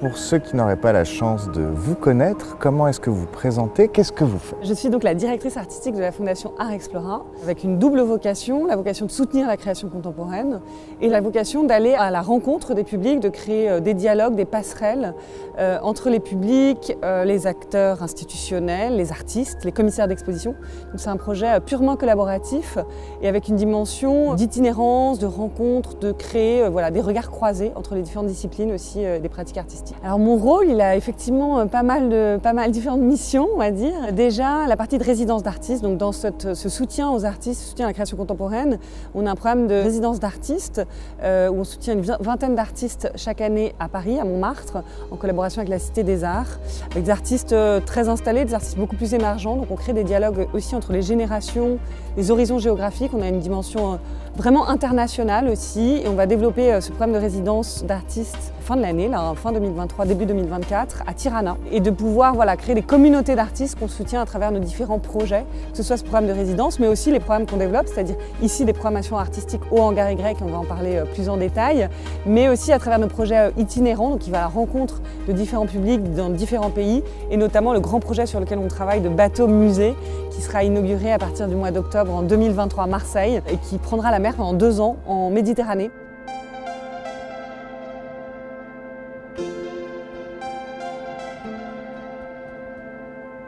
Pour ceux qui n'auraient pas la chance de vous connaître, comment est-ce que vous vous présentez? Qu'est-ce que vous faites? Je suis donc la directrice artistique de la Fondation Art Explora, avec une double vocation, la vocation de soutenir la création contemporaine et la vocation d'aller à la rencontre des publics, de créer des dialogues, des passerelles entre les publics, les acteurs institutionnels, les artistes, les commissaires d'exposition. Donc c'est un projet purement collaboratif et avec une dimension d'itinérance, de rencontre, de créer des regards croisés entre les différentes disciplines aussi des pratiques artistiques. Alors mon rôle, il a effectivement pas mal différentes missions, on va dire. Déjà, la partie de résidence d'artistes, donc dans ce soutien aux artistes, soutien à la création contemporaine, on a un programme de résidence d'artistes où on soutient une vingtaine d'artistes chaque année à Paris, à Montmartre, en collaboration avec la Cité des Arts, avec des artistes très installés, des artistes beaucoup plus émergents. Donc on crée des dialogues aussi entre les générations, les horizons géographiques. On a une dimension vraiment internationale aussi et on va développer ce programme de résidence d'artistes fin de l'année, fin 2023, début 2024, à Tirana. Et de pouvoir créer des communautés d'artistes qu'on soutient à travers nos différents projets, que ce soit ce programme de résidence, mais aussi les programmes qu'on développe, c'est-à-dire ici des programmations artistiques au Hangar Y, on va en parler plus en détail, mais aussi à travers nos projets itinérants, donc qui va à la rencontre de différents publics dans différents pays, et notamment le grand projet sur lequel on travaille de bateau-musée, qui sera inauguré à partir du mois d'octobre en 2023 à Marseille, et qui prendra la mer pendant 2 ans en Méditerranée.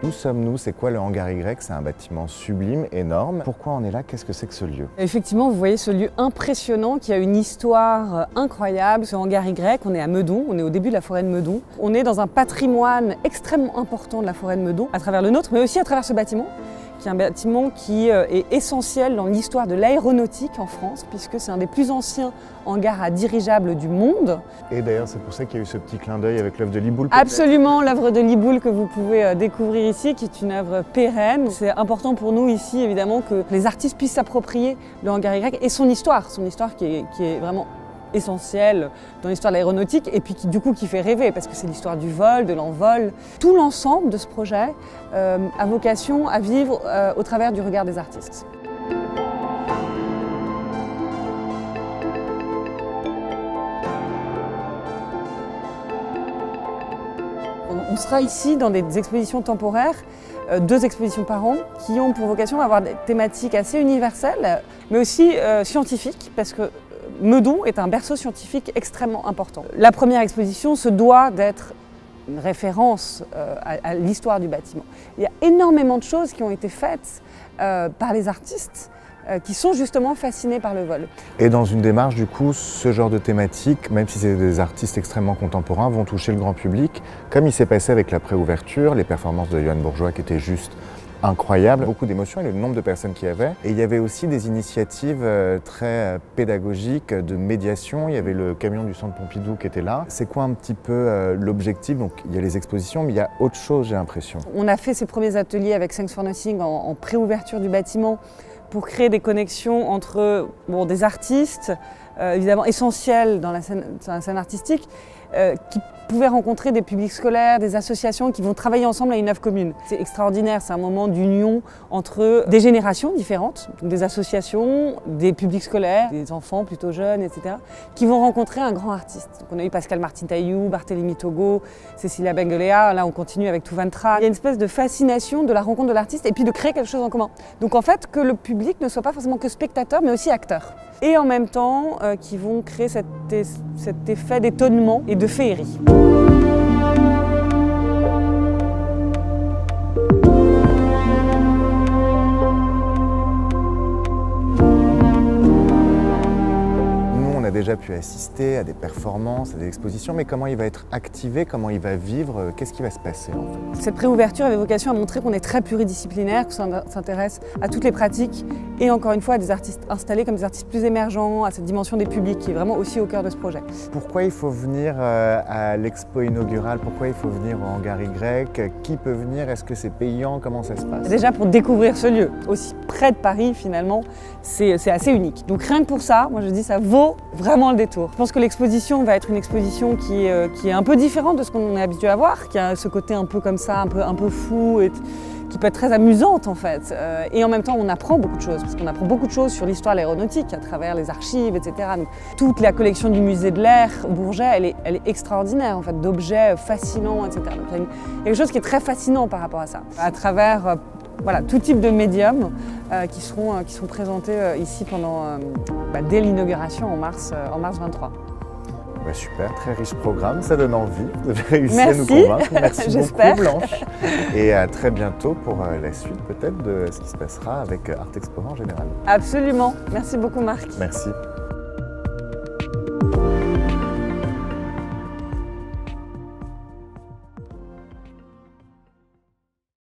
Où sommes-nous? C'est quoi le Hangar Y? C'est un bâtiment sublime, énorme. Pourquoi on est là? Qu'est-ce que c'est que ce lieu? Effectivement, vous voyez ce lieu impressionnant qui a une histoire incroyable. Ce Hangar Y, on est à Meudon, on est au début de la forêt de Meudon. On est dans un patrimoine extrêmement important de la forêt de Meudon, à travers le nôtre, mais aussi à travers ce bâtiment, qui est un bâtiment qui est essentiel dans l'histoire de l'aéronautique en France, puisque c'est un des plus anciens hangars à dirigeables du monde. Et d'ailleurs, c'est pour ça qu'il y a eu ce petit clin d'œil avec l'œuvre de Liboul. Absolument, l'œuvre de Liboul que vous pouvez découvrir ici, qui est une œuvre pérenne. C'est important pour nous ici, évidemment, que les artistes puissent s'approprier le Hangar Y et son histoire qui est vraiment essentiel dans l'histoire de l'aéronautique et puis qui fait rêver parce que c'est l'histoire du vol, de l'envol. Tout l'ensemble de ce projet a vocation à vivre au travers du regard des artistes. On sera ici dans des expositions temporaires, 2 expositions par an, qui ont pour vocation d'avoir des thématiques assez universelles, mais aussi scientifiques, parce que Meudon est un berceau scientifique extrêmement important. La première exposition se doit d'être une référence à l'histoire du bâtiment. Il y a énormément de choses qui ont été faites par les artistes qui sont justement fascinés par le vol. Et dans une démarche, du coup, ce genre de thématique, même si c'est des artistes extrêmement contemporains, vont toucher le grand public, comme il s'est passé avec la préouverture, les performances de Johan Bourgeois qui étaient juste incroyables, beaucoup d'émotions et le nombre de personnes qu'il y avait. Et il y avait aussi des initiatives très pédagogiques de médiation. Il y avait le camion du Centre Pompidou qui était là. C'est quoi un petit peu l'objectif? Donc il y a les expositions, mais il y a autre chose, j'ai l'impression. On a fait ces premiers ateliers avec Thanks for Nothing en préouverture du bâtiment pour créer des connexions entre des artistes, évidemment essentiels dans la scène artistique, qui pouvaient rencontrer des publics scolaires, des associations qui vont travailler ensemble à une œuvre commune. C'est extraordinaire, c'est un moment d'union entre des générations différentes, des associations, des publics scolaires, des enfants plutôt jeunes, etc., qui vont rencontrer un grand artiste. Donc on a eu Pascal Martin-Taillou, Barthélemy Togo, Cécilia Benguelea, là on continue avec Touventra. Il y a une espèce de fascination de la rencontre de l'artiste et puis de créer quelque chose en commun. Donc en fait, que le public ne soit pas forcément que spectateur, mais aussi acteur. Et en même temps, qui vont créer cet effet d'étonnement et de féerie. Déjà pu assister à des performances, à des expositions, mais comment il va être activé, comment il va vivre, qu'est-ce qui va se passer en fait? Cette préouverture avait vocation à montrer qu'on est très pluridisciplinaire, que ça s'intéresse à toutes les pratiques et encore une fois à des artistes installés comme des artistes plus émergents, à cette dimension des publics qui est vraiment aussi au cœur de ce projet. Pourquoi il faut venir à l'expo inaugurale? Pourquoi il faut venir au Hangar Y? Qui peut venir? Est-ce que c'est payant? Comment ça se passe? Déjà pour découvrir ce lieu, aussi près de Paris finalement, c'est assez unique. Donc rien que pour ça, moi je dis ça vaut vraiment le détour. Je pense que l'exposition va être une exposition qui est un peu différente de ce qu'on est habitué à voir, qui a ce côté un peu comme ça, un peu fou, et qui peut être très amusante en fait. Et en même temps, on apprend beaucoup de choses, parce qu'on apprend beaucoup de choses sur l'histoire de l'aéronautique à travers les archives, etc. Donc, toute la collection du musée de l'air Bourget, elle est extraordinaire en fait, d'objets fascinants, etc. Donc, il y a quelque chose qui est très fascinant par rapport à ça. À travers voilà, tout type de médiums qui seront présentés ici dès l'inauguration en mars 23. Bah super, très riche programme, ça donne envie. Vous avez réussi à nous convaincre. Merci beaucoup Blanche. Et à très bientôt pour la suite peut-être de ce qui se passera avec Art Explorer en général. Absolument. Merci beaucoup Marc. Merci.